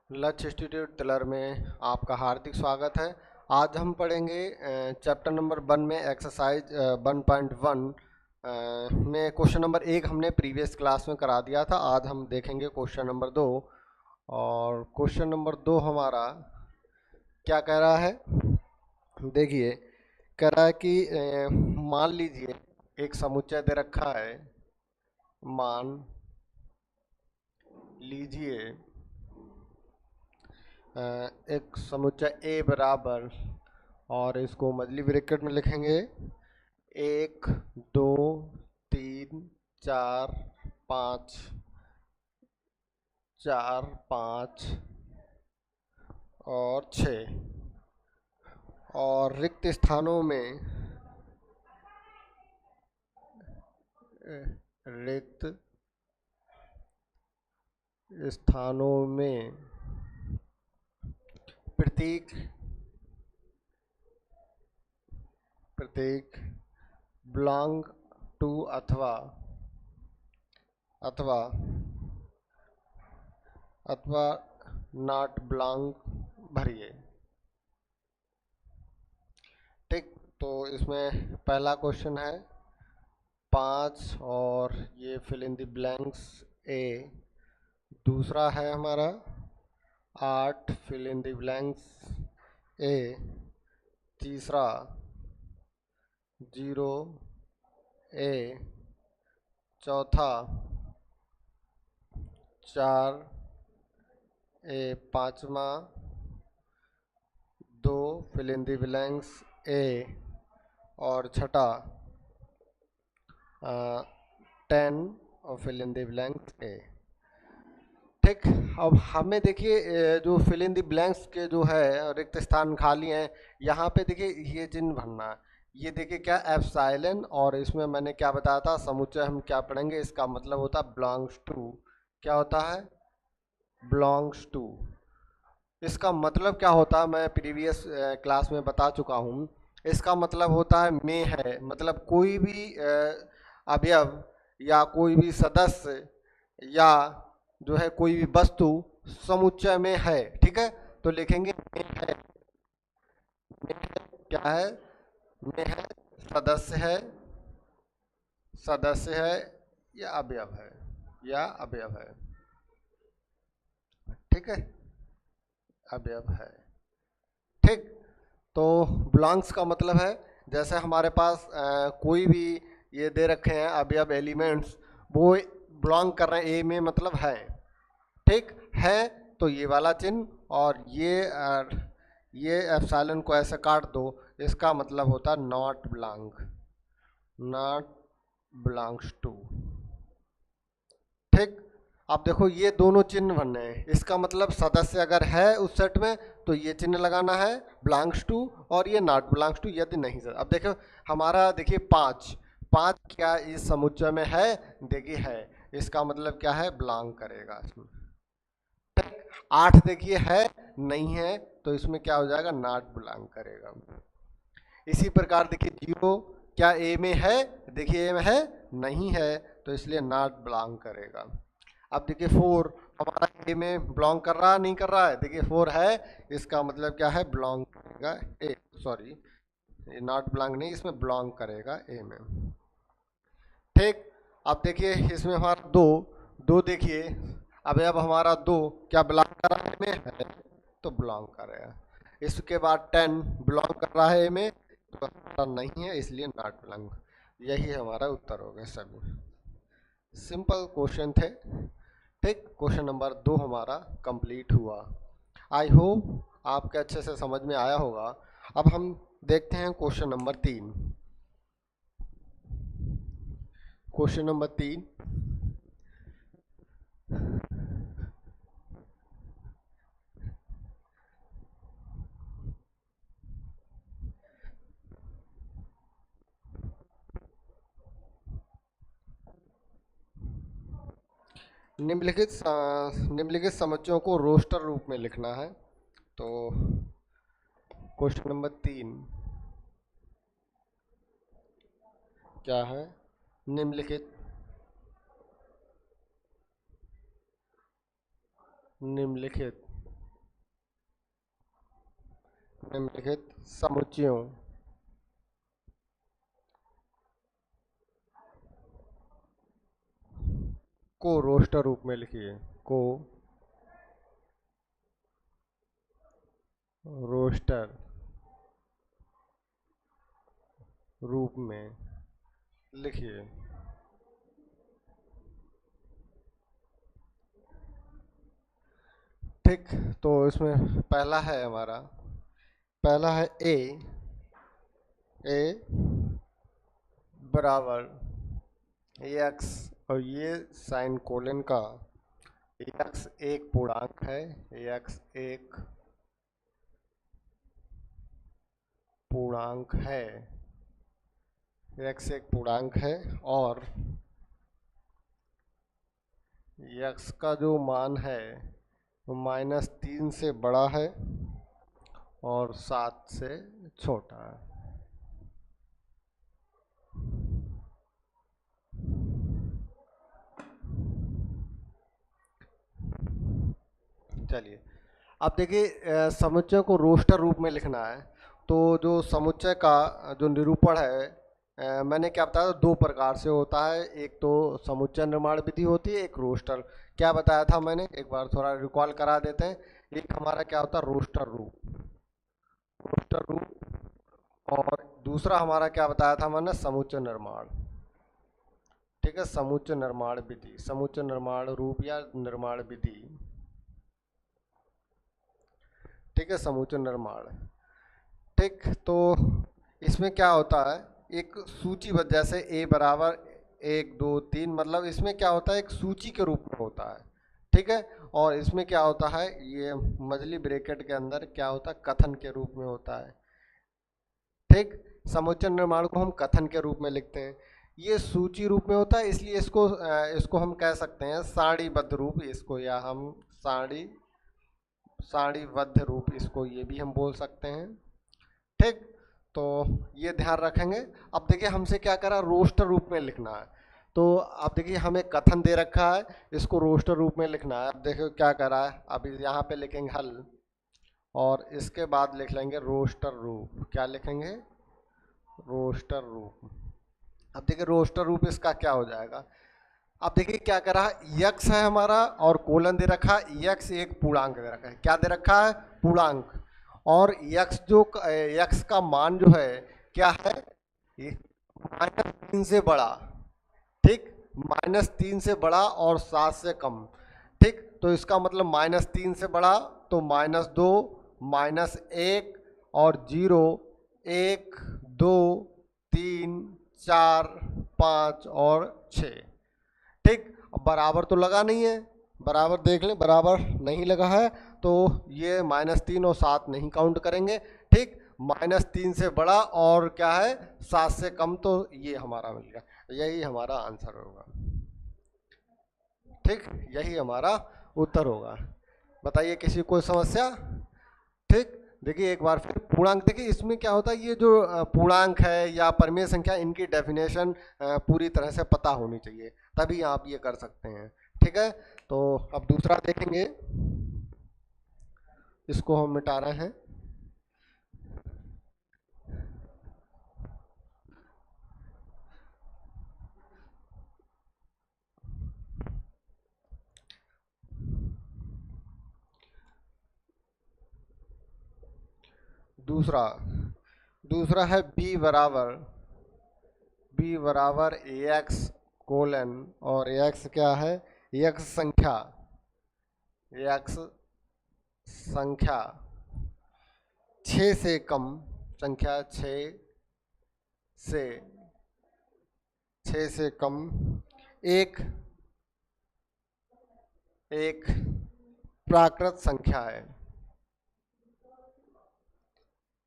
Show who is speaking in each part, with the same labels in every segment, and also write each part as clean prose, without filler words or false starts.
Speaker 1: लक्ष्य इंस्टीट्यूट तिलर में आपका हार्दिक स्वागत है। आज हम पढ़ेंगे चैप्टर नंबर 1 में एक्सरसाइज 1.1 में क्वेश्चन नंबर 1 हमने प्रीवियस क्लास में करा दिया था। आज हम देखेंगे क्वेश्चन नंबर 2। और क्वेश्चन नंबर 2 हमारा क्या कह रहा है, देखिए। कह रहा है कि मान लीजिए एक समुच्चय दे रखा है। मान लीजिए एक समुच्चय ए बराबर, और इसको मजली ब्रैकेट में लिखेंगे 1 2 3 4 5 4 5 और 6, और रिक्त स्थानों में रिक्त स्थानों में प्रतीक बिलोंग टू अथवा नॉट बिलोंग भरिए। ठीक, तो इसमें पहला क्वेश्चन है 5 और ये फिल इन द ब्लैंक्स ए। दूसरा है हमारा 8 फिल इन द ब्लैंक्स ए। तीसरा 0 ए। चौथा 4 ए। पांचवा 2 फिल इन द ब्लैंक्स ए। और छठा 10 और फिल इन द ब्लैंक्स ए। ठीक, अब हमें देखिए जो फिल इन द ब्लैंक्स के जो है रिक्त स्थान खाली हैं, यहाँ पे देखिए ये चिन्ह भरना है। ये देखिए क्या एप्सिलॉन, और इसमें मैंने क्या बताया था, समुच्चय हम क्या पढ़ेंगे, इसका मतलब होता है बिलोंग्स टू। क्या होता है? Belongs to. इसका मतलब क्या होता है, मैं प्रीवियस क्लास में बता चुका हूँ। इसका मतलब होता है में है, मतलब कोई भी अवयव या कोई भी सदस्य या जो है कोई भी वस्तु समुच्चय में है। ठीक है, तो लिखेंगे में है। में है क्या है? में है, सदस्य है या अवयव है, ठीक है, अवयव है। ठीक, तो बिलोंग्स का मतलब है जैसे हमारे पास कोई भी ये दे रखे हैं अवयव एलिमेंट्स, वो बिलोंग कर रहे हैं ए में, मतलब है। ठीक है, तो ये वाला चिन्ह, और ये एप्सिलॉन को ऐसे काट दो, इसका मतलब होता है नॉट बिलोंग्स टू। ठीक, आप देखो ये दोनों चिन्ह बनने हैं। इसका मतलब सदस्य अगर है उस सेट में तो ये चिन्ह लगाना है बिलोंग्स टू, और ये नॉट बिलोंग्स टू यदि नहीं सर। अब देखो हमारा, देखिए 5 क्या इस समुच्चय में है? देखिए है, इसका मतलब क्या है? बिलोंग करेगा इसमें। 8 देखिए है, नहीं है, तो इसमें क्या हो जाएगा? नॉट बिलोंग करेगा। इसी प्रकार देखिए 0 क्या ए में है? देखिए ए में है, नहीं है, तो इसलिए नॉट बिलोंग करेगा। अब देखिए 4 हमारा ए में बिलोंग कर रहा है, नहीं कर रहा है? देखिए 4 है, इसका मतलब क्या है? बिलोंग करेगा ए, सॉरी नॉट बिलोंग नहीं, इसमें बिलोंग करेगा ए में। ठीक, अब देखिए इसमें हमारा 2 देखिए, अब हमारा 2 क्या बिलोंग कर रहा है में? है, तो बिलोंग करेगा। इसके बाद 10 बिलोंग कर रहा है में, तो हमारा नहीं है, इसलिए नॉट बिलोंग। यही हमारा उत्तर हो गया। सभी सिंपल क्वेश्चन थे। ठीक, क्वेश्चन नंबर 2 हमारा कंप्लीट हुआ। आई होप आपके अच्छे से समझ में आया होगा। अब हम देखते हैं क्वेश्चन नंबर 3। क्वेश्चन नंबर 3, निम्नलिखित समुच्चयों को रोस्टर रूप में लिखना है। तो क्वेश्चन नंबर 3 क्या है? निम्नलिखित निम्नलिखित निम्नलिखित समुच्चयों को रोस्टर रूप में लिखिए, को रोस्टर रूप में लिखिए। ठीक, तो इसमें पहला है हमारा, पहला है ए बराबर एक्स, और ये साइन कोलन का एक्स एक पूर्णांक है, एक्स एक पूर्णांक है, एक्स एक पूर्णांक है, और एक्स का जो मान है वो -3 से बड़ा है और 7 से छोटा है। चलिए अब देखिए, समुच्चय को रोस्टर रूप में लिखना है, तो जो समुच्चय का जो निरूपण है, मैंने क्या बताया, दो प्रकार से होता है। एक तो समुच्चय निर्माण विधि होती है, एक रोस्टर। क्या बताया था मैंने, एक बार थोड़ा रिकॉल करा देते हैं। एक हमारा क्या होता है, रोस्टर रूप, रोस्टर रूप, और दूसरा हमारा क्या बताया था मैंने, समुच्चय निर्माण। ठीक है, समुच्चय निर्माण विधि, समुच्चय निर्माण रूप या निर्माण विधि। ठीक है, समुच्चय निर्माण। ठीक, तो इसमें क्या होता है, एक सूचीबद्ध, जैसे ए बराबर 1 2 3, मतलब इसमें क्या होता है, एक सूची के रूप में होता है। ठीक है, और इसमें क्या होता है, ये मजली ब्रैकेट के अंदर क्या होता है, कथन के रूप में होता है। ठीक, समुच्चय निर्माण को हम कथन के रूप में लिखते हैं, ये सूची रूप में होता है, इसलिए इसको हम कह सकते हैं सारणीबद्ध रूप इसको, या हम सारणीबद्ध रूप इसको, ये भी हम बोल सकते हैं। ठीक, तो ये ध्यान रखेंगे। अब देखिए हमसे क्या करा, रोस्टर रूप में लिखना है, तो अब देखिए हमें कथन दे रखा है, इसको रोस्टर रूप में लिखना है। अब देखो क्या करा है, अभी यहाँ पे लिखेंगे हल, और इसके बाद लिख लेंगे रोस्टर रूप। क्या लिखेंगे, रोस्टर रूप। अब देखिए रोस्टर रूप इसका क्या हो जाएगा, अब देखिए क्या करा है, यक्स है हमारा और कोलन दे रखा है, यक्स एक पूर्णांक दे रखा है। क्या दे रखा है, पूर्णांक, और यक्स का मान जो है क्या है, -3 से बड़ा। ठीक, -3 से बड़ा और 7 से कम। ठीक, तो इसका मतलब -3 से बड़ा तो -2 -1 और 0 1 2 3 4 5 और 6। ठीक, अब बराबर तो लगा नहीं है, बराबर देख लें, बराबर नहीं लगा है, तो ये -3 और 7 नहीं काउंट करेंगे। ठीक, -3 से बड़ा और क्या है, 7 से कम, तो ये हमारा मिल गया, यही हमारा आंसर होगा। ठीक, यही हमारा उत्तर होगा। बताइए किसी कोई समस्या। ठीक, देखिए एक बार फिर पूर्णांक, देखिए इसमें क्या होता है, ये जो पूर्णांक है या परिमेय संख्या, इनकी डेफिनेशन पूरी तरह से पता होनी चाहिए, तभी आप ये कर सकते हैं। ठीक है, तो अब दूसरा देखेंगे, इसको हम मिटा रहे हैं। दूसरा दूसरा है बी बराबर एक्स कोलन, और एक्स क्या है, एक्स संख्या, एक्स संख्या 6 से कम, संख्या 6 से कम, एक प्राकृत संख्या है,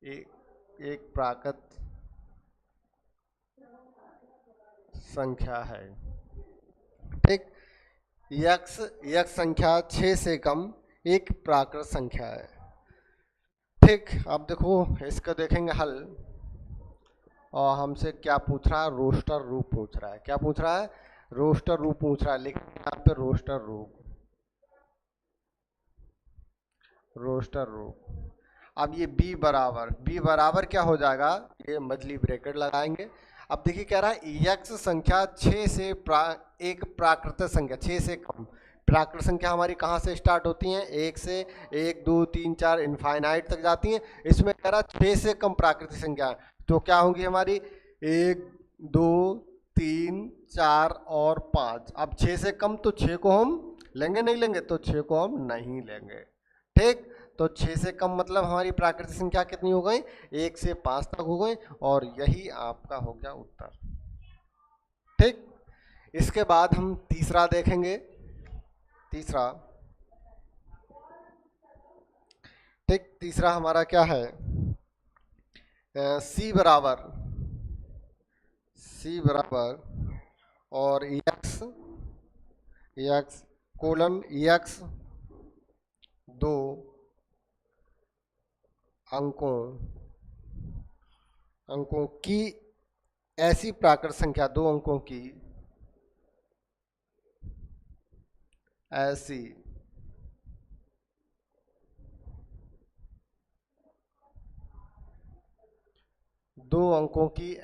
Speaker 1: एक प्राकृत संख्या है। ठीक, यक्स संख्या 6 से कम एक प्राकृत संख्या है। ठीक, अब देखो इसका देखेंगे हल, और हमसे क्या पूछ रहा है, रोस्टर रूप पूछ रहा है। क्या पूछ रहा है, रोस्टर रूप पूछ रहा है, लेकिन यहाँ पे रोस्टर रूप। अब ये बी बराबर क्या हो जाएगा, ये मछली ब्रैकेट लगाएंगे। अब देखिए कह रहा है यक्ष संख्या 6 से एक प्राकृत संख्या 6 से कम। प्राकृत संख्या हमारी कहाँ से स्टार्ट होती हैं, 1 से, 1 2 3 4 इनफाइनाइट तक जाती हैं। इसमें कह रहा है 6 से कम प्राकृतिक संख्या, तो क्या होंगी हमारी 1 2 3 4 और 5। अब 6 से कम तो 6 को हम लेंगे नहीं लेंगे, तो 6 को हम नहीं लेंगे। ठीक, तो 6 से कम मतलब हमारी प्राकृतिक संख्या कितनी हो गई, 1 से 5 तक हो गई, और यही आपका हो गया उत्तर। ठीक, इसके बाद हम तीसरा देखेंगे। तीसरा, ठीक, तीसरा हमारा क्या है, सी बराबर और एक्स कोलन एक्स दो अंकों की ऐसी प्राकृत संख्या, 2 अंकों की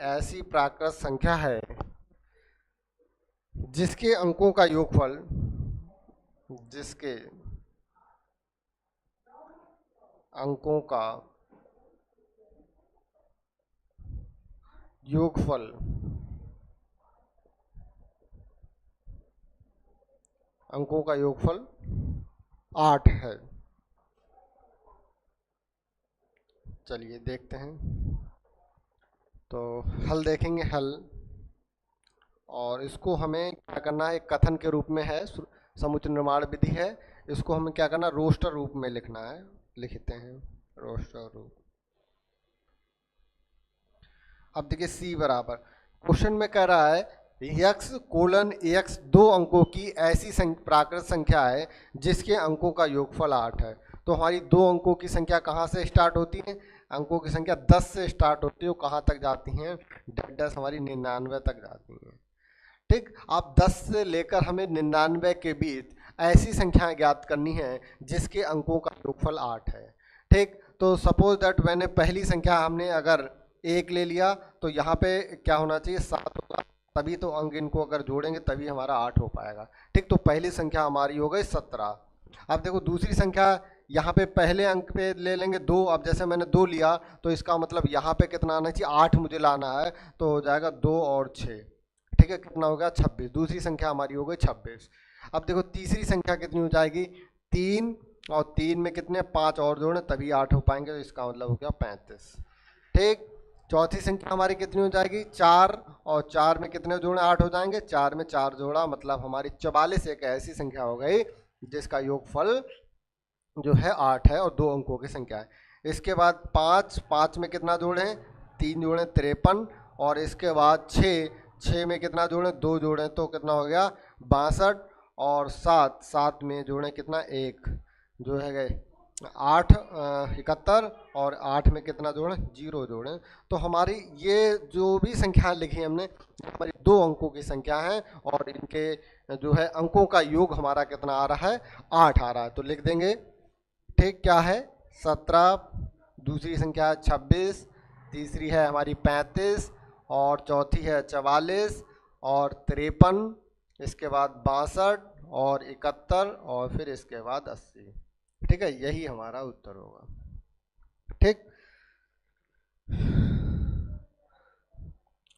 Speaker 1: ऐसी प्राकृत संख्या है जिसके अंकों का योगफल अंकों का योगफल 8 है। चलिए देखते हैं, तो हल देखेंगे हल, और इसको हमें क्या करना है, एक कथन के रूप में है, समुच्चय निर्माण विधि है, इसको हमें क्या करना, रोस्टर रूप में लिखना है। लिखते हैं रोस्टर रूप। अब देखिए सी बराबर, क्वेश्चन में कह रहा है यक्स कोलन एक्स 2 अंकों की ऐसी प्राकृत संख्या है जिसके अंकों का योगफल 8 है। तो हमारी 2 अंकों की संख्या कहाँ से स्टार्ट होती है, अंकों की संख्या 10 से स्टार्ट होती है, वो कहाँ तक जाती हैं, 10 हमारी 99 तक जाती हैं। ठीक, आप 10 से लेकर हमें 99 के बीच ऐसी संख्याएं ज्ञात करनी है जिसके अंकों का योगफल 8 है। ठीक, तो सपोज दैट मैंने पहली संख्या हमने अगर 1 ले लिया, तो यहाँ पे क्या होना चाहिए, 7 होगा, तभी तो अंक इनको अगर जोड़ेंगे तभी हमारा 8 हो पाएगा। ठीक, तो पहली संख्या हमारी हो गई 17। अब देखो दूसरी संख्या, यहाँ पे पहले अंक पे ले लेंगे 2। अब जैसे मैंने 2 लिया, तो इसका मतलब यहाँ पे कितना आना चाहिए, 8 मुझे लाना है, तो हो जाएगा 2 और 6। ठीक है, कितना हो गया 26। दूसरी संख्या हमारी हो गई 26। अब देखो तीसरी संख्या कितनी हो जाएगी, 3, और 3 में कितने 5 और जोड़े तभी 8 हो पाएंगे, तो इसका मतलब हो गया 35। ठीक, चौथी संख्या हमारी कितनी हो जाएगी, 4, और 4 में कितने जोड़े 8 हो जाएंगे, 4 में 4 जोड़ा, मतलब हमारी 44 एक ऐसी संख्या हो गई जिसका योगफल जो है 8 है और 2 अंकों की संख्या है। इसके बाद 5 में कितना जोड़े, 3 जोड़े 53, और इसके बाद 6 में कितना जोड़े, 2 जोड़े, तो कितना हो गया 62, और 7 में जोड़े कितना 1, जो है गए 8 71, और 8 में कितना जोड़े 0 जोड़े। तो हमारी ये जो भी संख्या लिखी हमने, हमारी 2 अंकों की संख्या है, और इनके जो है अंकों का योग हमारा कितना आ रहा है, 8 आ रहा है, तो लिख देंगे। ठीक, क्या है 17, दूसरी संख्या है 26, तीसरी है हमारी 35, और चौथी है 44, और 53, इसके बाद 62, और 71, और फिर इसके बाद 80। ठीक है, यही हमारा उत्तर होगा। ठीक,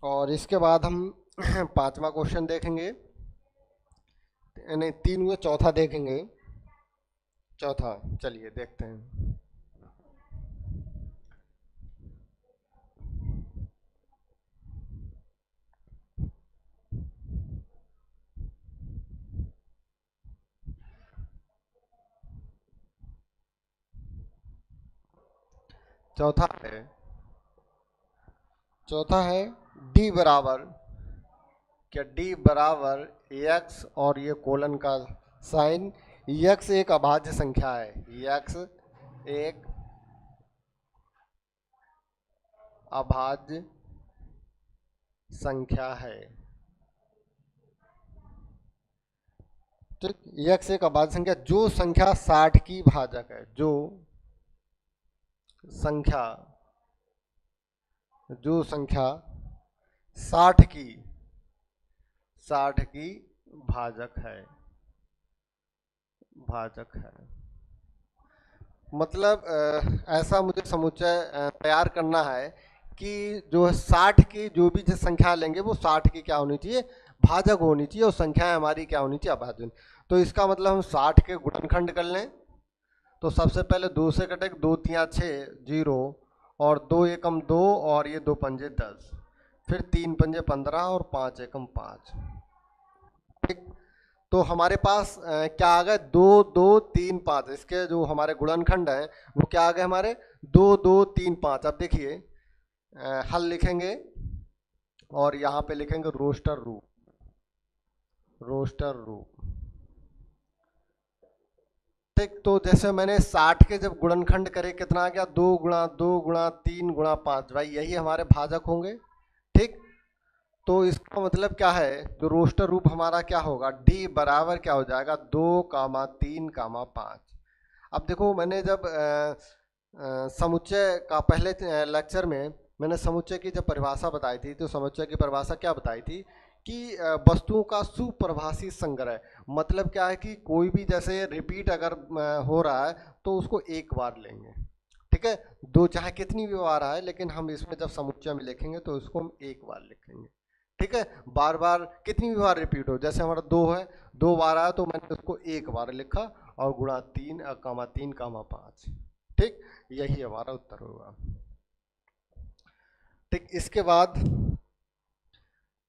Speaker 1: और इसके बाद हम 5वां क्वेश्चन देखेंगे, नहीं 3 हुए, चौथा देखेंगे। चौथा चलिए देखते हैं। चौथा है डी बराबर, क्या डी बराबर एक्स, और ये कोलन का साइन, एक्स एक अभाज्य संख्या है, एक्स एक अभाज्य संख्या है। ठीक, एक्स एक अभाज्य संख्या, जो संख्या 60 की भाजक है, जो संख्या, जो संख्या 60 की भाजक है, मतलब ऐसा मुझे समुच्चय तैयार करना है कि जो 60 की जो भी जो संख्या लेंगे वो 60 की क्या होनी चाहिए, भाजक होनी चाहिए, और संख्याएं हमारी क्या होनी चाहिए, अभाजन। तो इसका मतलब हम 60 के गुणनखंड कर लें। तो सबसे पहले 2 से कटेगा, 2 तिया 6 0, और 2 एकम 2, और ये 2 पंजे 10, फिर 3 पंजे 15, और 5 एकम 5। ठीक, तो हमारे पास क्या आ गए, 2 2 3 5। इसके जो हमारे गुणनखंड हैं वो क्या आ गए हमारे, 2 2 3 5। अब देखिए हल लिखेंगे और यहाँ पे लिखेंगे रोस्टर रूप, ठीक। तो जैसे मैंने 60 के जब गुणनखंड करे कितना आ गया, 2 गुणा 2 गुणा 3 गुणा 5, भाई यही हमारे भाजक होंगे। ठीक, तो इसका मतलब क्या है, जो रोस्टर रूप हमारा क्या होगा, डी बराबर क्या हो जाएगा, 2 कामा 3 कामा 5। अब देखो मैंने जब समुच्चय का पहले लेक्चर में मैंने समुच्चय की जब परिभाषा बताई थी, तो समुच्चय की परिभाषा क्या बताई थी कि वस्तुओं का सुप्रभाषी संग्रह। मतलब क्या है कि कोई भी जैसे रिपीट अगर हो रहा है तो उसको एक बार लेंगे, ठीक है। दो चाहे कितनी भी बार आए, लेकिन हम इसमें जब समुच्चय में लिखेंगे तो उसको हम एक बार लिखेंगे, ठीक है। बार बार कितनी भी बार रिपीट हो, जैसे हमारा 2 है, 2 बार आया तो मैंने उसको एक बार लिखा, और गुणा 3 कामा 5, ठीक। यही हमारा उत्तर होगा। ठीक, इसके बाद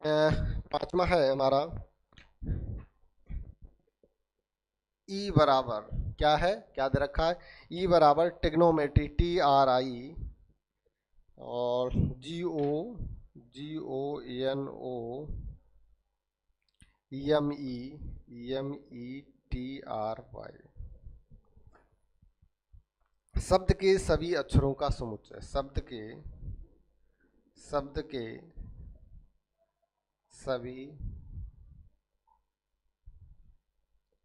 Speaker 1: पांचवा है हमारा ई बराबर, क्या है, क्या दे रखा है, ई बराबर ट्रिग्नोमेट्री, TRI और GONOMETRY, शब्द के सभी अक्षरों का समुच्चय, शब्द के सभी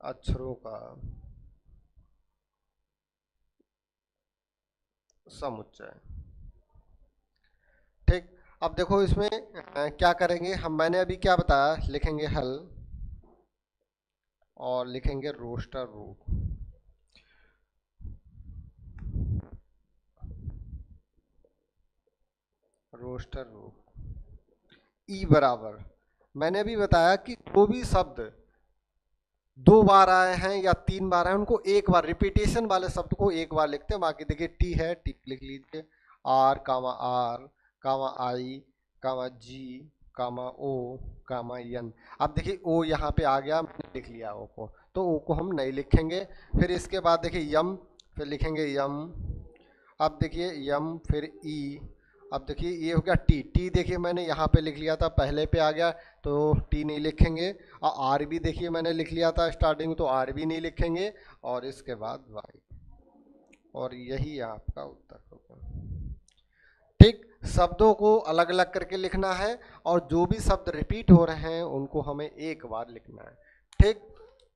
Speaker 1: अक्षरों का समुच्चय। ठीक, अब देखो इसमें क्या करेंगे हम, मैंने अभी क्या बताया, लिखेंगे हल और लिखेंगे रोस्टर रूप, ई बराबर, मैंने अभी बताया कि जो भी शब्द 2 बार आए हैं या 3 बार आए हैं उनको एक बार, रिपीटेशन वाले शब्द को एक बार लिखते हैं। बाकी देखिए टी है, टी लिख लीजिए, are comma I comma ji comma O comma N. अब देखिए ओ यहाँ पे आ गया, मैंने लिख लिया ओ को, तो ओ को हम नहीं लिखेंगे। फिर इसके बाद देखिए यम, फिर लिखेंगे यम, अब देखिए यम, फिर ई, अब देखिए ये हो गया टी, टी देखिए मैंने यहाँ पे लिख लिया था, पहले पे आ गया तो टी नहीं लिखेंगे, और आर भी देखिए मैंने लिख लिया था स्टार्टिंग में, तो आर भी नहीं लिखेंगे, और इसके बाद वाई, और यही आपका उत्तर होगा। ठीक, शब्दों को अलग अलग करके लिखना है, और जो भी शब्द रिपीट हो रहे हैं उनको हमें एक बार लिखना है। ठीक,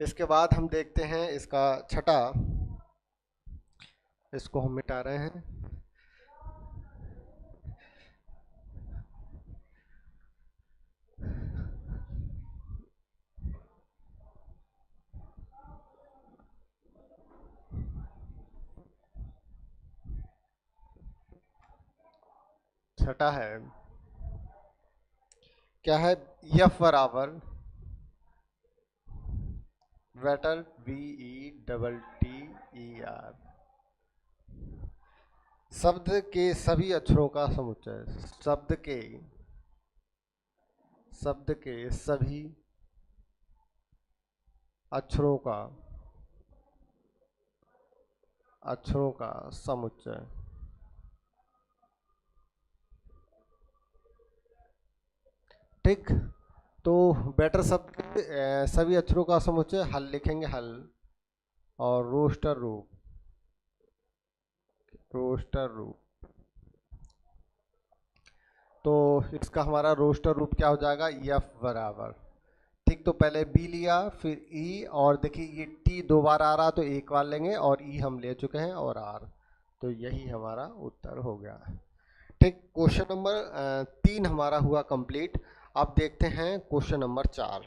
Speaker 1: इसके बाद हम देखते हैं इसका छठा, इसको हम मिटा रहे हैं। छठा है, क्या है, एफ बराबर वेटर VETTER, शब्द के सभी अक्षरों का समुच्चय, शब्द के सभी अक्षरों का समुच्चय। ठीक, तो बेटर शब्द के सभी अक्षरों का समुच्चय, हल लिखेंगे हल, और रोस्टर रूप, तो इसका हमारा रोस्टर रूप क्या हो जाएगा, एफ बराबर, ठीक। तो पहले बी लिया, फिर ई, और देखिए ये टी 2 बार आ रहा तो एक बार लेंगे, और ई हम ले चुके हैं, और आर, तो यही हमारा उत्तर हो गया। ठीक, क्वेश्चन नंबर 3 हमारा हुआ कंप्लीट। अब देखते हैं क्वेश्चन नंबर 4।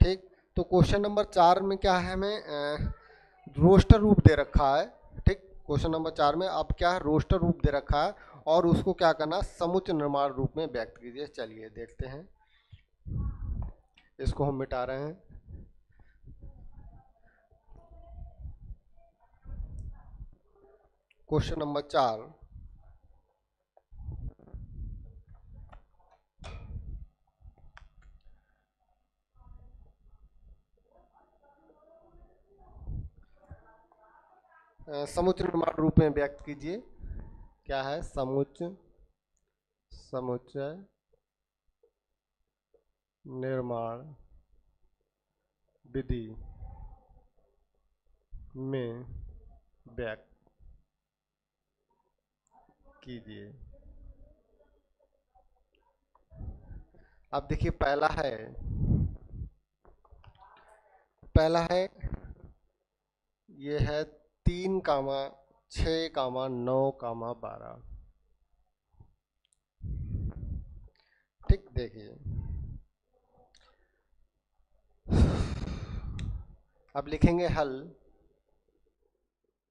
Speaker 1: ठीक, तो क्वेश्चन नंबर 4 में क्या है, हमें रोस्टर रूप दे रखा है। ठीक, क्वेश्चन नंबर 4 में अब क्या है, रोस्टर रूप दे रखा है और उसको क्या करना, समुच्चय निर्माण रूप में व्यक्त कीजिए। चलिए देखते हैं, इसको हम मिटा रहे हैं। क्वेश्चन नंबर 4, समुच्चय निर्माण रूप में व्यक्त कीजिए। क्या है, समुच्चय निर्माण विधि में व्यक्त कीजिए। अब देखिए, पहला है ये है 3, 6, 9, 12। ठीक, देखिए अब लिखेंगे हल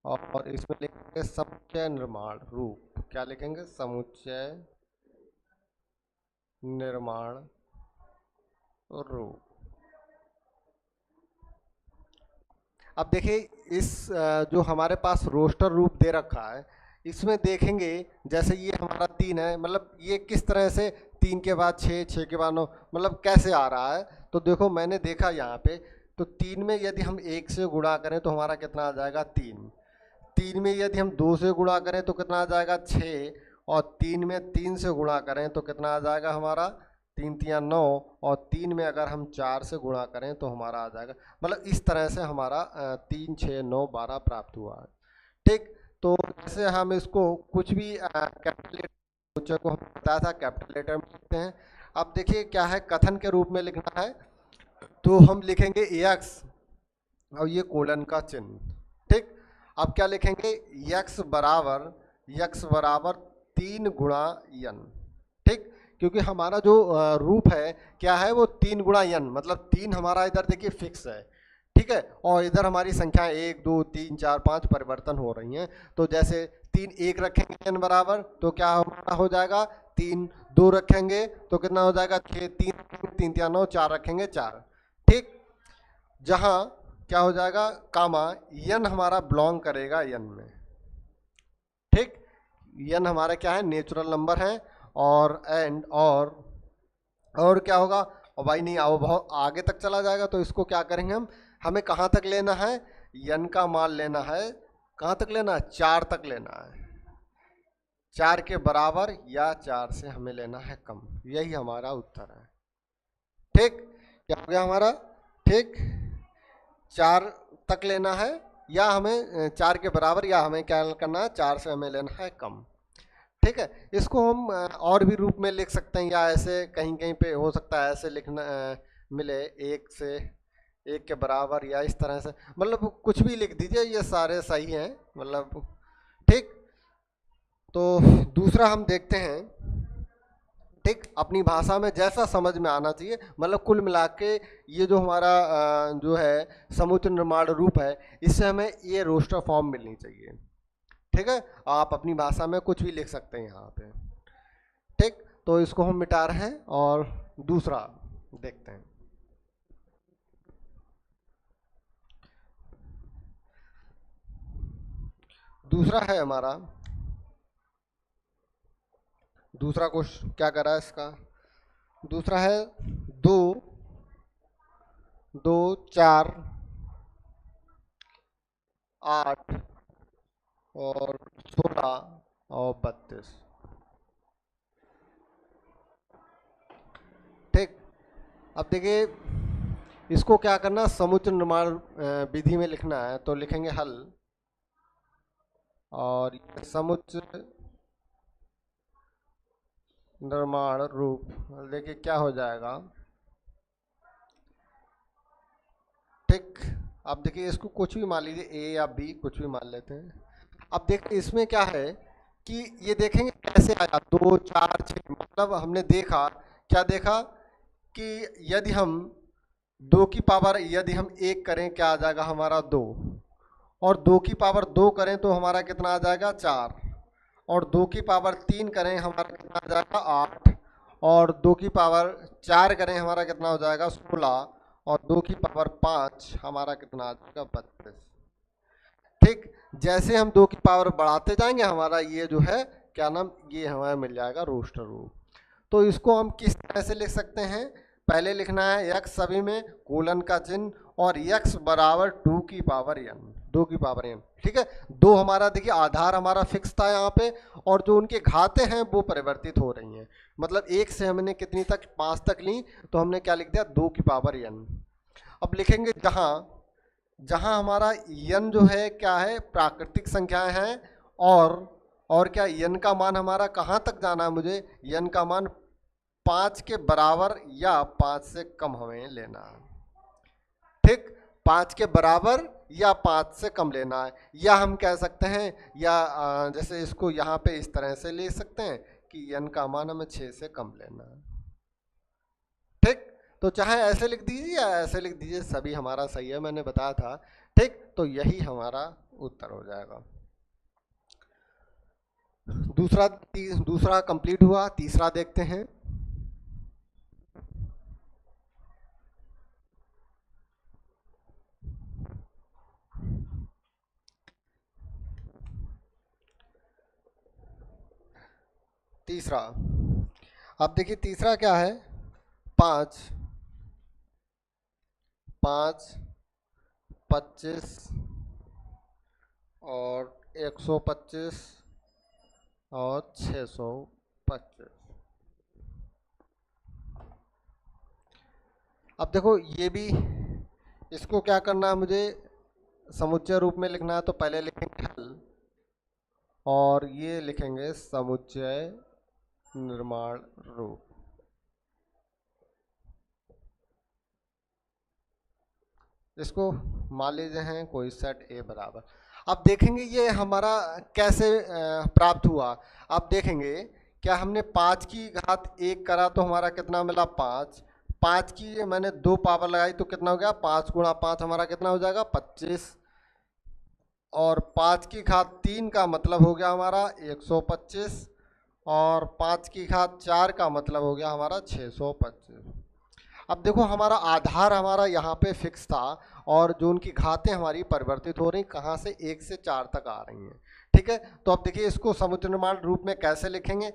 Speaker 1: और इसमें लिखेंगे समुच्चय निर्माण रूप। क्या लिखेंगे, समुच्चय निर्माण रूप। अब देखिए, इस जो हमारे पास रोस्टर रूप दे रखा है, इसमें देखेंगे जैसे ये हमारा 3 है, मतलब ये किस तरह से 3 के बाद 6, 6 के बाद 9, मतलब कैसे आ रहा है। तो देखो, मैंने देखा यहाँ पे, तो 3 में यदि हम 1 से गुणा करें तो हमारा कितना आ जाएगा, 3। 3 में यदि हम 2 से गुणा करें तो कितना आ जाएगा, 6। और 3 में 3 से गुणा करें तो कितना आ जाएगा हमारा, 3 3 9। और 3 में अगर हम 4 से गुणा करें तो हमारा आ जाएगा, मतलब इस तरह से हमारा 3, 6, 9, 12 प्राप्त हुआ है। ठीक, तो जैसे हम इसको कुछ भी कैपिटल को हम बताया था, कैपिटल लेटर में लिखते हैं। अब देखिए क्या है, कथन के रूप में लिखना है तो हम लिखेंगे x और ये कोलन का चिन्ह। ठीक, अब क्या लिखेंगे, x बराबर 3 गुणा n। ठीक, क्योंकि हमारा जो रूप है क्या है, वो 3 गुणा n, मतलब 3 हमारा इधर देखिए फिक्स है। ठीक है, और इधर हमारी संख्या 1 2 3 4 5 परिवर्तन हो रही हैं। तो जैसे 3 1 रखेंगे n बराबर, तो क्या हमारा हो जाएगा, 3 2 रखेंगे तो कितना हो जाएगा, 6 3 3 3 9 4 रखेंगे 4। ठीक, जहां क्या हो जाएगा, कामा n हमारा बिलोंग करेगा n में। ठीक, n हमारा क्या है, नेचुरल नंबर है। और एंड और क्या होगा, और भाई नहीं आओ, बहुत आगे तक चला जाएगा, तो इसको क्या करेंगे हम, हमें कहाँ तक लेना है, n का मान लेना है, कहाँ तक लेना है, 4 तक लेना है। 4 के बराबर या 4 से हमें लेना है कम, यही हमारा उत्तर है। ठीक, क्या हो गया हमारा, ठीक, 4 तक लेना है, या हमें 4 के बराबर, या हमें क्या करना है, 4 से हमें लेना है कम। ठीक है, इसको हम और भी रूप में लिख सकते हैं, या ऐसे कहीं कहीं पे हो सकता है ऐसे लिखना मिले, 1 से 1 के बराबर, या इस तरह से, मतलब कुछ भी लिख दीजिए, ये सारे सही हैं, मतलब। ठीक, तो दूसरा हम देखते हैं। ठीक, अपनी भाषा में जैसा समझ में आना चाहिए, मतलब कुल मिला के ये जो हमारा जो है समुच्चय निर्माण रूप है, इससे हमें ये रोस्टर फॉर्म मिलनी चाहिए। ठीक है, आप अपनी भाषा में कुछ भी लिख सकते हैं यहाँ पे। ठीक, तो इसको हम मिटा रहे हैं और दूसरा देखते हैं। दूसरा है हमारा, दूसरा क्वेश्चन क्या कर रहा है इसका, दूसरा है 2 2 4 8 और 16 और 32। ठीक, अब देखिए, इसको क्या करना, समुच्चय निर्माण विधि में लिखना है, तो लिखेंगे हल और समुच्चय निर्माण रूप। देखिए क्या हो जाएगा। ठीक, अब देखिए इसको कुछ भी मान लीजिए, ए या बी कुछ भी मान लेते हैं। अब देखिए इसमें क्या है कि ये देखेंगे कैसे आया 2 4 6, मतलब हमने देखा, क्या देखा कि यदि हम 2 की पावर यदि हम 1 करें क्या आ जाएगा हमारा 2, और 2 की पावर 2 करें तो हमारा कितना आ जाएगा 4, और 2 की पावर 3 करें हमारा कितना आ जाएगा 8, और 2 की पावर 4 करें हमारा कितना हो जाएगा 16, और 2 की पावर 5 हमारा कितना आ जाएगा 32। ठीक, जैसे हम 2 की पावर बढ़ाते जाएंगे हमारा ये जो है क्या नाम, ये हमें मिल जाएगा रोस्टर रूप। तो इसको हम किस तरह से लिख सकते हैं, पहले लिखना है x सभी में कोलन का चिन्ह और x बराबर 2 की पावर n, 2 की पावर n। ठीक है, दो हमारा देखिए आधार हमारा फिक्स था यहाँ पे, और जो उनके घाते हैं वो परिवर्तित हो रही हैं। मतलब 1 से हमने कितनी तक 5 तक ली, तो हमने क्या लिख दिया 2 की पावर n। अब लिखेंगे जहाँ जहाँ हमारा n जो है क्या है प्राकृतिक संख्याएं हैं, और क्या n का मान हमारा कहाँ तक जाना है, मुझे n का मान 5 के बराबर या 5 से कम हमें लेना है। ठीक, 5 के बराबर या 5 से कम लेना है, या हम कह सकते हैं या जैसे इसको यहाँ पे इस तरह से ले सकते हैं कि n का मान हमें 6 से कम लेना है। ठीक, तो चाहे ऐसे लिख दीजिए या ऐसे लिख दीजिए, सभी हमारा सही है, मैंने बताया था। ठीक, तो यही हमारा उत्तर हो जाएगा। दूसरा कंप्लीट हुआ, तीसरा देखते हैं। तीसरा, अब देखिए तीसरा क्या है, 5 5 25 और 125 और 625। अब देखो ये भी, इसको क्या करना है मुझे समुच्चय रूप में लिखना है, तो पहले लिखेंगे हल और ये लिखेंगे समुच्चय निर्माण रूप। इसको मान लीजिए हैं कोई सेट ए बराबर। अब देखेंगे ये हमारा कैसे प्राप्त हुआ। अब देखेंगे क्या हमने 5 की घात 1 करा तो हमारा कितना मिला 5, 5 की मैंने 2 पावर लगाई तो कितना हो गया 5 गुणा 5 हमारा कितना हो जाएगा 25, और 5 की घात 3 का मतलब हो गया हमारा 125, और 5 की घात 4 का मतलब हो गया हमारा 625। अब देखो हमारा आधार हमारा यहाँ पे फिक्स था, और जो उनकी घातें हमारी परिवर्तित हो रही कहाँ से 1 से 4 तक आ रही हैं। ठीक है, तो अब देखिए इसको समुच्चय निर्माण रूप में कैसे लिखेंगे,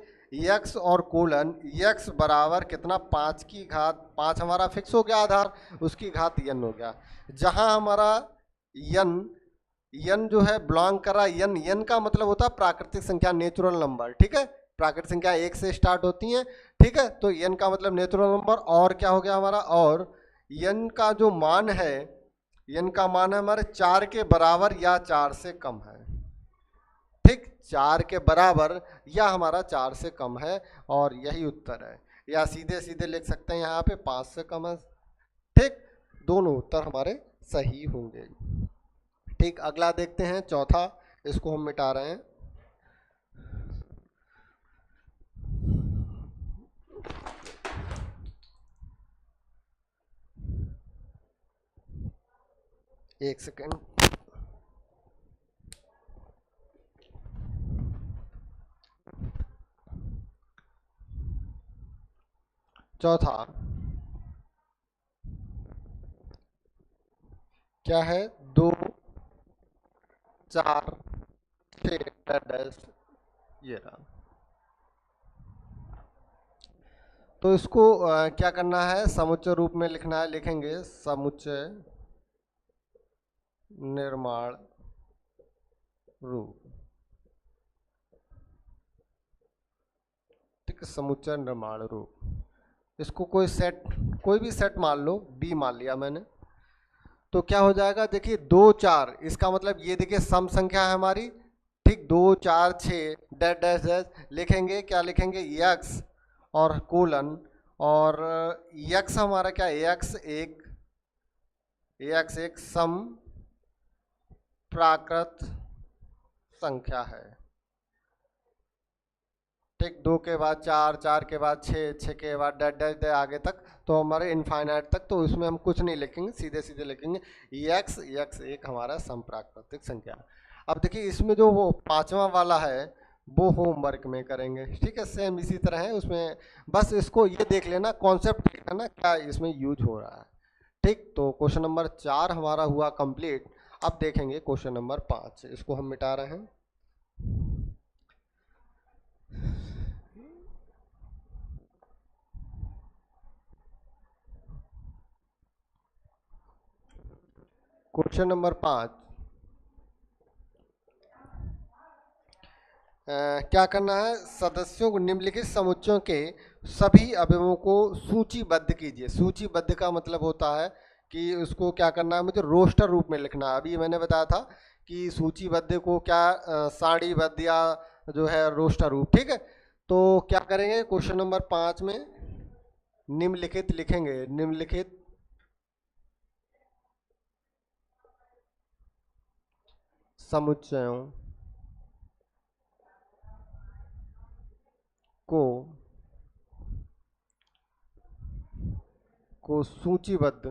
Speaker 1: x और कोलन x बराबर कितना 5 की घात 5 हमारा फिक्स हो गया आधार, उसकी घात n हो गया। जहाँ हमारा n जो है बिलोंग कर रहा है, n का मतलब होता है प्राकृतिक संख्या नेचुरल नंबर। ठीक है, प्राकृतिक संख्या 1 से स्टार्ट होती हैं। ठीक है, तो n का मतलब नेचुरल नंबर, और क्या हो गया हमारा, और n का जो मान है, n का मान है हमारे 4 के बराबर या 4 से कम है। ठीक, 4 के बराबर या हमारा 4 से कम है, और यही उत्तर है, या सीधे सीधे लिख सकते हैं यहाँ पे 5 से कम है। ठीक, दोनों उत्तर हमारे सही होंगे। ठीक, अगला देखते हैं चौथा, इसको हम मिटा रहे हैं। एक सेकेंड, चौथा क्या है 2 4 6 ये रहा। तो इसको क्या करना है समुच्चय रूप में लिखना है, लिखेंगे समुच्चय निर्माण रूप। ठीक, समुच्चय निर्माण रूप, इसको कोई भी सेट मान लो, बी मान लिया मैंने, तो क्या हो जाएगा देखिए 2 4, इसका मतलब ये देखिए सम संख्या है हमारी। ठीक, 2 4 6 डैश डैश डैश लिखेंगे, क्या लिखेंगे x और कोलन, और x हमारा क्या x एक सम प्राकृत संख्या है। ठीक, 2 के बाद 4, 4 के बाद 6, 6 के बाद डैश डैश डैश आगे तक, तो हमारे इनफाइनाइट तक, तो इसमें हम कुछ नहीं लिखेंगे, सीधे सीधे लिखेंगे एक्स, एक्स एक हमारा समप्राकृतिक संख्या। अब देखिए इसमें जो वो पांचवा वाला है वो होमवर्क में करेंगे, ठीक है, सेम इसी तरह है उसमें, बस इसको ये देख लेना, कॉन्सेप्ट देख लेना क्या इसमें यूज हो रहा है। ठीक, तो क्वेश्चन नंबर 4 हमारा हुआ कंप्लीट। अब देखेंगे क्वेश्चन नंबर 5, इसको हम मिटा रहे हैं। क्वेश्चन नंबर 5, क्या करना है, सदस्यों को निम्नलिखित समुच्चयों के सभी अवयवों को सूचीबद्ध कीजिए। सूचीबद्ध का मतलब होता है कि उसको क्या करना है, मुझे रोस्टर रूप में लिखना है। अभी मैंने बताया था कि सूचीबद्ध को क्या सारणीबद्ध या जो है रोस्टर रूप, ठीक है। तो क्या करेंगे क्वेश्चन नंबर 5 में, निम्नलिखित लिखेंगे, निम्नलिखित समुच्चयों को सूचीबद्ध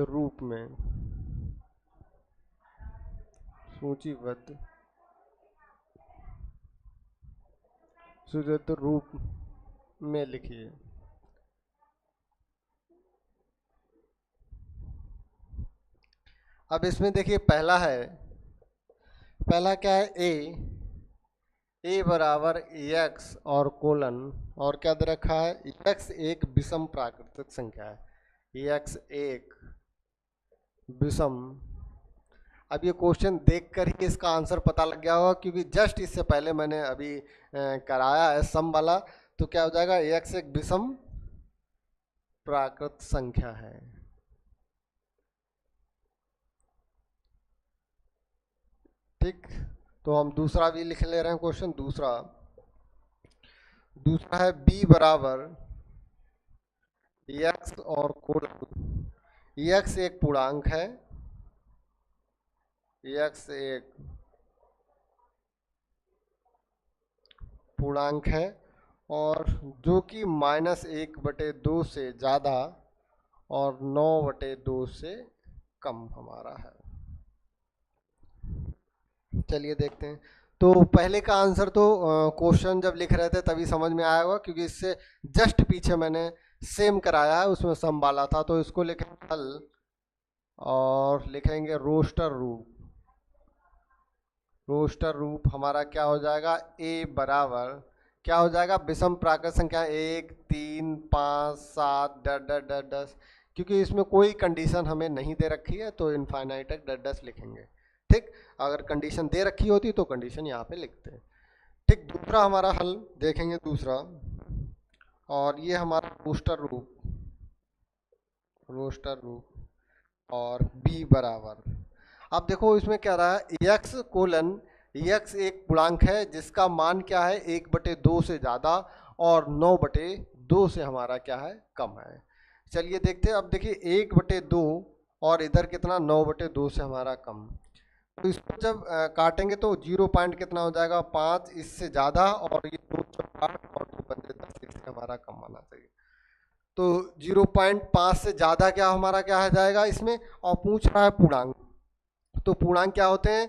Speaker 1: रूप में, सूचीबद्ध रूप में लिखिए। अब इसमें देखिए पहला है, पहला क्या है, ए बराबर एक्स और कोलन, और क्या दे रखा है, एक्स एक विषम प्राकृतिक संख्या है, एक्स एक विषम। अब ये क्वेश्चन देखकर ही इसका आंसर पता लग गया होगा, क्योंकि जस्ट इससे पहले मैंने अभी कराया है सम वाला। तो क्या हो जाएगा, एक्स एक विषम प्राकृत संख्या है। ठीक, तो हम दूसरा भी लिख ले रहे हैं क्वेश्चन। दूसरा है बी बराबर एक्स और कोलन, एक्स एक पूर्णांक है, एक्स एक पूर्णांक है, और जो कि -1/2 से ज़्यादा और 9/2 से कम हमारा है। चलिए देखते हैं। तो पहले का आंसर तो क्वेश्चन जब लिख रहे थे तभी समझ में आया होगा, क्योंकि इससे जस्ट पीछे मैंने सेम कराया है, उसमें सम वाला था। तो इसको लिखेंगे हल और लिखेंगे रोस्टर रूप। रोस्टर रूप हमारा क्या हो जाएगा, ए बराबर क्या हो जाएगा, विषम प्राकृत संख्या 1, 3, 5, 7 डट डट डट डस, क्योंकि इसमें कोई कंडीशन हमें नहीं दे रखी है तो इनफाइनाइट तक डट डस लिखेंगे। ठीक, अगर कंडीशन दे रखी होती तो कंडीशन यहाँ पे लिखते हैं। ठीक, दूसरा हमारा हल देखेंगे, दूसरा, और ये हमारा रोस्टर रूप और बी बराबर, अब देखो इसमें क्या रहा है, एक्स कोलन, एक्स एक पूर्णांक है जिसका मान क्या है, 1/2 से ज़्यादा और 9/2 से हमारा क्या है, कम है। चलिए देखते हैं। अब देखिए 1/2 और इधर कितना, 9/2 से हमारा कम। तो इसको जब काटेंगे तो 0 पॉइंट कितना हो जाएगा, 5, इससे ज़्यादा, और ये 2 8 और 2 पंजे 10, इससे हमारा कम आना चाहिए। तो 0.5 से ज़्यादा क्या हमारा क्या आ जाएगा इसमें, और पूछ रहा है पूर्णांक, तो पूर्णांक क्या होते हैं,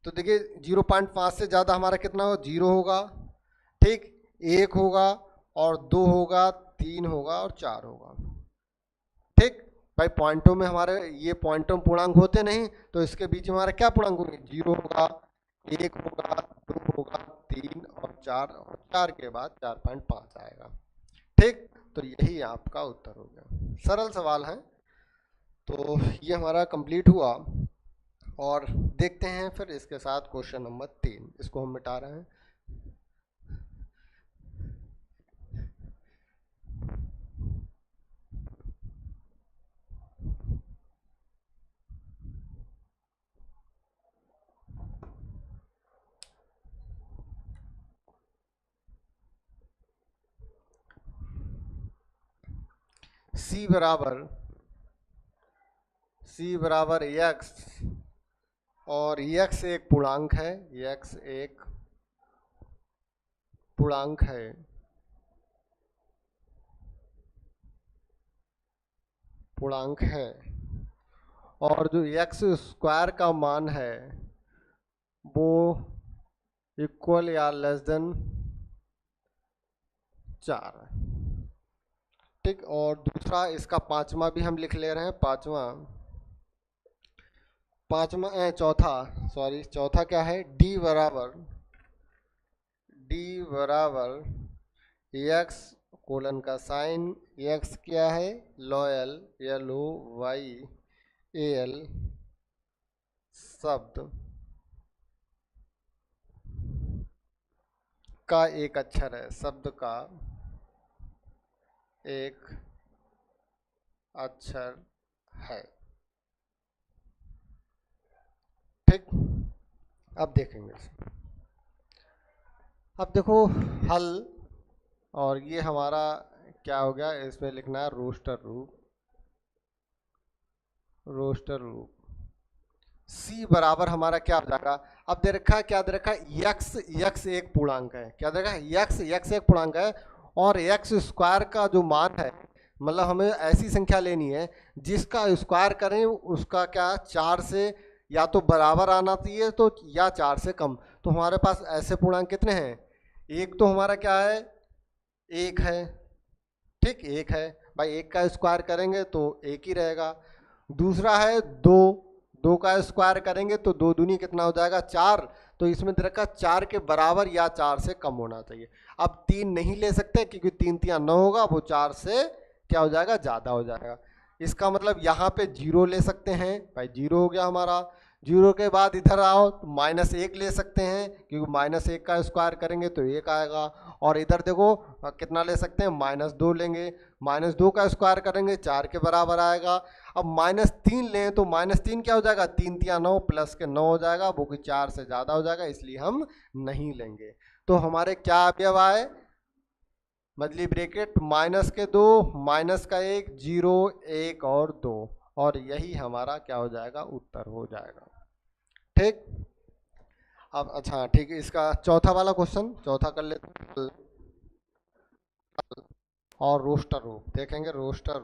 Speaker 1: तो देखिए 0.5 से ज़्यादा हमारा कितना होगा, 0 होगा, ठीक, 1 होगा और 2 होगा, 3 होगा और 4 होगा। ठीक भाई, पॉइंटों में हमारे ये पॉइंटों पूर्णांक होते नहीं, तो इसके बीच में हमारा क्या पूर्णांक होंगे, 0 होगा, 1 होगा, 2 होगा, 3 और 4, और 4 के बाद 4.5 आएगा। ठीक, तो यही आपका उत्तर हो गया। सरल सवाल है। तो ये हमारा कंप्लीट हुआ, और देखते हैं फिर इसके साथ क्वेश्चन नंबर 3, इसको हम मिटा रहे हैं। सी बराबर c बराबर x, और x एक पूर्णांक है, x एक पूर्णांक है, पूर्णांक है, और जो x स्क्वायर का मान है वो इक्वल या लेस देन 4। ठीक, और दूसरा इसका पांचवा भी हम लिख ले रहे हैं, चौथा, सॉरी चौथा क्या है, डी बराबर एक्स कोलन का साइन, एक्स क्या है, लॉयल, LOYAL शब्द का एक अक्षर है, शब्द का एक अक्षर है। ठीक, अब देखेंगे, अब देखो हल, और ये हमारा क्या हो गया, इसमें लिखना है रोस्टर रूप। c बराबर हमारा क्या हो जाएगा, अब दे रखा है, क्या दे रखा है, x एक पूर्णांक है, क्या दे रखा है, x एक पूर्णांक है, और x स्क्वायर का जो मान है, मतलब हमें ऐसी संख्या लेनी है जिसका स्क्वायर करें उसका क्या 4 से या तो बराबर आना चाहिए तो, या 4 से कम। तो हमारे पास ऐसे पूर्णांक कितने हैं, एक तो हमारा क्या है, एक है, ठीक, एक है भाई, एक का स्क्वायर करेंगे तो एक ही रहेगा। दूसरा है दो का स्क्वायर करेंगे तो दो दूनी कितना हो जाएगा, 4, तो इसमें दे रखा 4 के बराबर या 4 से कम होना चाहिए। अब 3 नहीं ले सकते क्योंकि 3 3 9 होगा, वो 4 से क्या हो जाएगा, ज़्यादा हो जाएगा। इसका मतलब यहाँ पे 0 ले सकते हैं भाई, 0 हो गया हमारा। 0 के बाद इधर आओ तो -1 ले सकते हैं क्योंकि -1 का स्क्वायर करेंगे तो 1 आएगा, और इधर देखो कितना ले सकते हैं, -2 लेंगे, -2 का स्क्वायर करेंगे 4 के बराबर आएगा। अब -3 लें तो -3 क्या हो जाएगा, 3 3 9 प्लस के 9 हो जाएगा, वो कि 4 से ज़्यादा हो जाएगा, इसलिए हम नहीं लेंगे। तो हमारे क्या अवयव आए, मछली ब्रेकेट -2 -1 0 1 और 2, और यही हमारा क्या हो जाएगा, उत्तर हो जाएगा। ठीक, अब अच्छा ठीक है, इसका चौथा वाला क्वेश्चन चौथा कर लेते हैं, और रोस्टर रूप देखेंगे, रोस्टर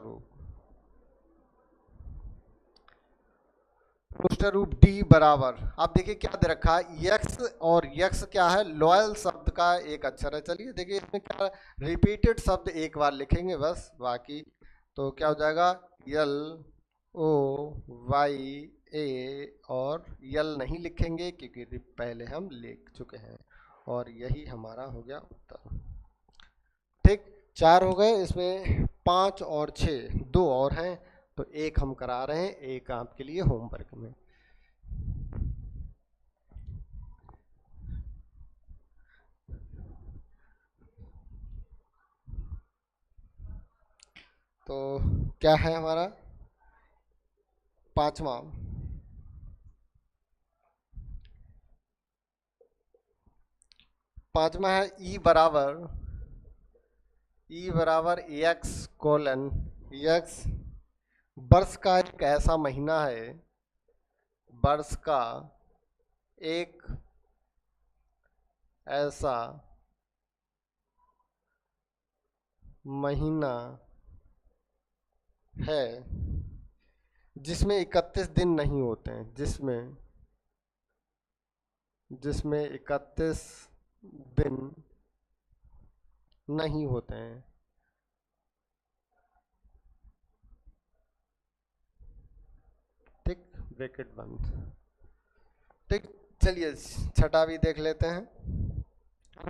Speaker 1: रूप डी बराबर, अब देखिए क्या दे रखा है, यक्स, और यक्स क्या है, लॉयल शब्द का एक अक्षर है। चलिए देखिए इसमें क्या रिपीटेड शब्द एक बार लिखेंगे बस, बाकी तो क्या हो जाएगा, LOYA, और यल नहीं लिखेंगे क्योंकि पहले हम लिख चुके हैं, और यही हमारा हो गया उत्तर। ठीक, 4 हो गए, इसमें 5 और 6 2 और हैं, तो एक हम करा रहे हैं, एक आपके लिए होमवर्क में। तो क्या है हमारा पांचवा, है ई बराबर एक्स कोलन एक्स, वर्ष का एक ऐसा महीना है, वर्ष का एक ऐसा महीना है जिसमें 31 दिन नहीं होते हैं, जिसमें 31 दिन नहीं होते हैं। ठीक, ब्रैकेट बंद। ठीक, चलिए छठा भी देख लेते हैं।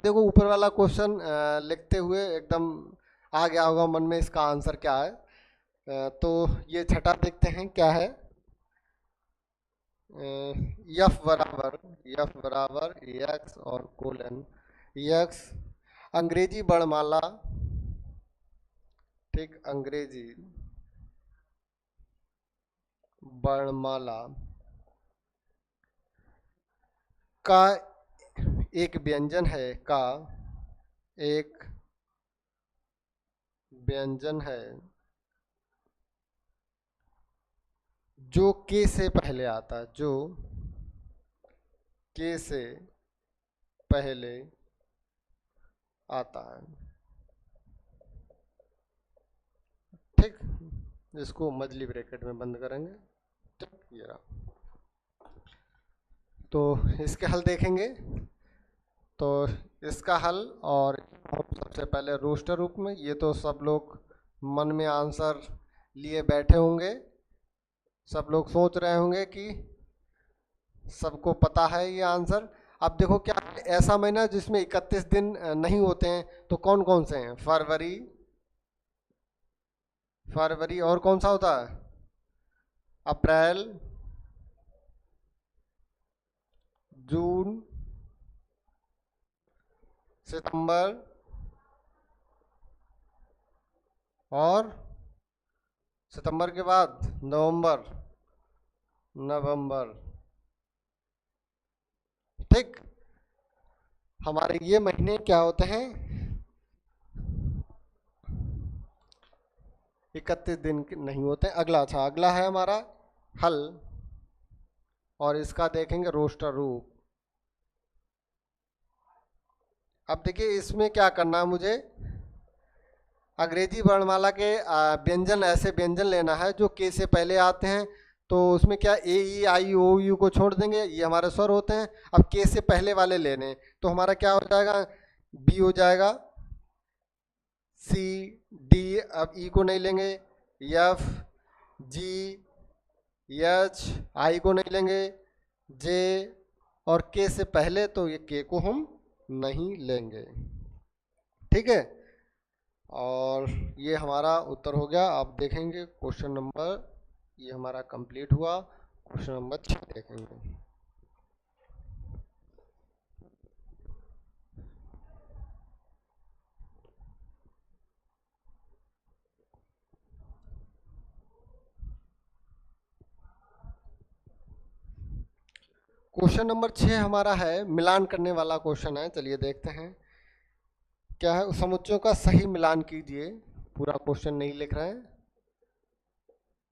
Speaker 1: देखो ऊपर वाला क्वेश्चन लिखते हुए एकदम आ गया होगा मन में इसका आंसर क्या है, तो ये छठा देखते हैं क्या है, यफ बराबर एक्स और कोलन एक्स, अंग्रेजी वर्णमाला, ठीक, अंग्रेजी वर्णमाला का एक व्यंजन है, एक व्यंजन है जो के से पहले आता है, जो के से पहले आता है, ठीक। इसको मजली ब्रैकेट में बंद करेंगे, ठीक, ये रहा। तो इसके हल देखेंगे, तो इसका हल, और सबसे पहले रोस्टर रूप में, ये तो सब लोग मन में आंसर लिए बैठे होंगे, सब लोग सोच रहे होंगे कि सबको पता है ये आंसर। अब देखो क्या ऐसा महीना जिसमें 31 दिन नहीं होते हैं, तो कौन कौन से हैं? फरवरी, फरवरी, और कौन सा होता है? अप्रैल, जून, सितंबर, और सितंबर के बाद नवंबर, नवंबर, ठीक। हमारे ये महीने क्या होते हैं? 31 दिन के नहीं होते। अगला, अच्छा, अगला है हमारा हल, और इसका देखेंगे रोस्टर रूप। अब देखिए इसमें क्या करना है मुझे, अंग्रेजी वर्णमाला के व्यंजन, ऐसे व्यंजन लेना है जो के से पहले आते हैं। तो उसमें क्या ए ई आई ओ यू को छोड़ देंगे, ये हमारे स्वर होते हैं। अब के से पहले वाले लेने हैं, तो हमारा क्या हो जाएगा? बी हो जाएगा, सी, डी, अब ई को नहीं लेंगे, एफ, जी, एच, आई को नहीं लेंगे, जे, और के से पहले तो ये के को हम नहीं लेंगे, ठीक है। और ये हमारा उत्तर हो गया। आप देखेंगे क्वेश्चन नंबर, ये हमारा कंप्लीट हुआ। क्वेश्चन नंबर 6 देखेंगे। क्वेश्चन नंबर 6 हमारा है मिलान करने वाला क्वेश्चन है। चलिए देखते हैं क्या है। समुच्चयों का सही मिलान कीजिए, पूरा क्वेश्चन नहीं लिख रहे हैं,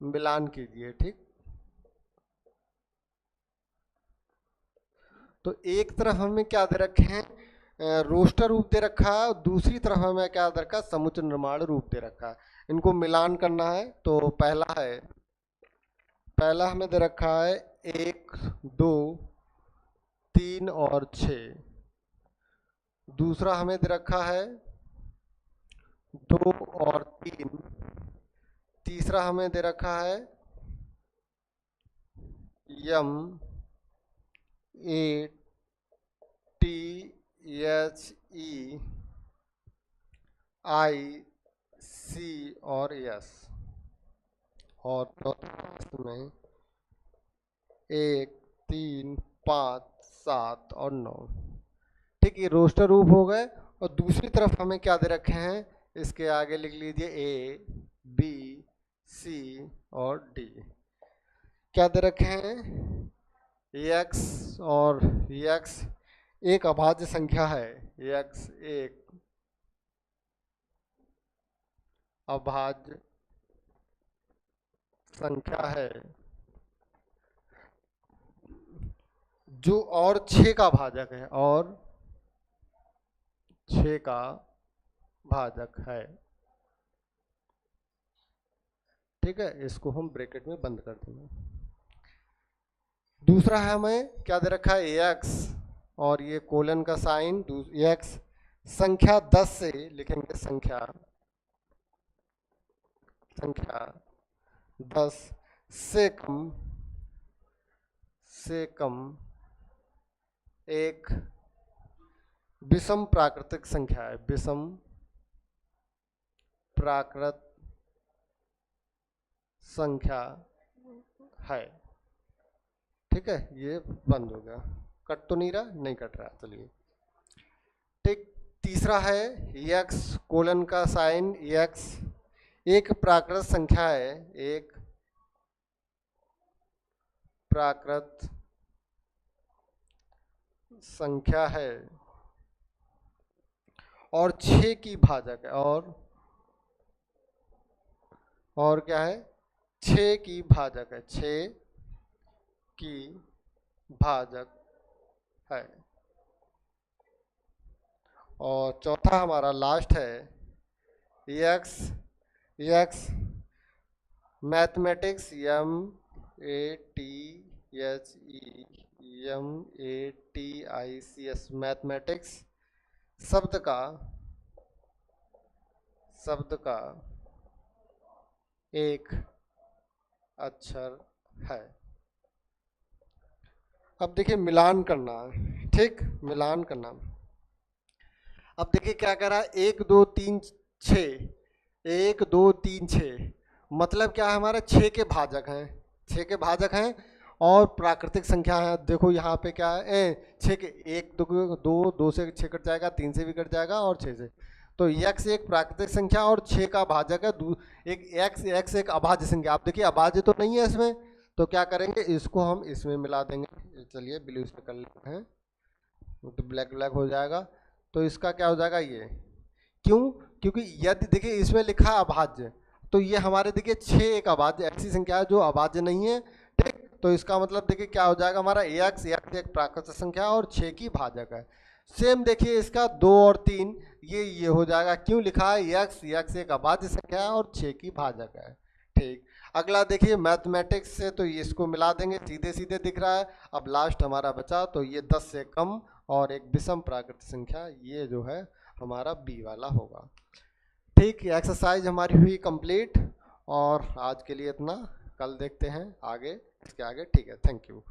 Speaker 1: मिलान कीजिए, ठीक। तो एक तरफ हमें क्या दे रखे हैं? रोस्टर रूप दे रखा है, और दूसरी तरफ हमें क्या दे रखा है? समुच्चय निर्माण रूप दे रखा है। इनको मिलान करना है। तो पहला है, पहला हमें दे रखा है 1, 2, 3 और 6। दूसरा हमें दे रखा है 2 और 3। तीसरा हमें दे रखा है यम, ए, टी, एच, ई, आई, सी और एस। और चौथा में 1, 3, 5, 7 और 9, ठीक। ये रोस्टर रूप हो गए। और दूसरी तरफ हमें क्या दे रखे हैं? इसके आगे लिख लीजिए ए, बी, सी और डी। क्या दे रखे हैं? एक्स, और एक्स एक अभाज्य संख्या है, एक्स एक अभाज्य संख्या है जो और 6 का भाजक है, और 6 का भाजक है, ठीक है। इसको हम ब्रैकेट में बंद कर देंगे। दूसरा है हमें क्या दे रखा है? एक्स, और ये कोलन का साइन, एक्स संख्या 10 से लिखेंगे, संख्या 10 से कम एक विषम प्राकृतिक संख्या है, विषम प्राकृत संख्या है, ठीक है। ये बंद हो गया। कट तो नहीं रहा? नहीं कट रहा, चलिए, ठीक। तीसरा है एक्स कोलन का साइन, एक्स एक प्राकृत संख्या है, एक प्राकृत संख्या है और 6 की भाजक है, और क्या है? 6 की भाजक है, 6 की भाजक है। और चौथा हमारा लास्ट है x, x mathematics, MATHEMATICS mathematics शब्द का एक अक्षर है। अब देखिए मिलान करना, ठीक, मिलान करना। अब देखिए क्या कह रहा है, 1 2 3 6, 1 2 3 6 मतलब क्या है, हमारा 6 के भाजक हैं, 6 के भाजक हैं और प्राकृतिक संख्या है। देखो यहाँ पे क्या है, 6 के 1 2 से 6 कट जाएगा, 3 से भी कट जाएगा और 6 से। तो x एक प्राकृतिक संख्या और 6 का भाजक है। एक x एक अभाज्य संख्या। आप देखिए अभाज्य तो नहीं है इसमें, तो क्या करेंगे, इसको हम इसमें मिला देंगे। चलिए ब्लू इसमें कर लेते हैं, तो ब्लैक ब्लैक हो जाएगा। तो इसका क्या हो जाएगा ये, क्यों, क्योंकि यदि देखिए इसमें लिखा है अभाज्य, तो ये हमारे देखिए 6 एक अभाज्य ऐसी संख्या है जो अभाज्य नहीं है, ठीक। तो इसका मतलब देखिए क्या हो जाएगा हमारा, x एक प्राकृतिक संख्या और 6 की भाजक है। सेम देखिए इसका 2 और 3 ये हो जाएगा, क्यों लिखा है x एक अभाज्य संख्या है और 6 की भाजक है, ठीक। अगला देखिए मैथमेटिक्स से, तो ये इसको मिला देंगे, सीधे सीधे दिख रहा है। अब लास्ट हमारा बचा, तो ये 10 से कम और एक विषम प्राकृतिक संख्या, ये जो है हमारा बी वाला होगा, ठीक। एक्सरसाइज हमारी हुई कंप्लीट, और आज के लिए इतना, कल देखते हैं आगे इसके आगे, ठीक है, थैंक यू।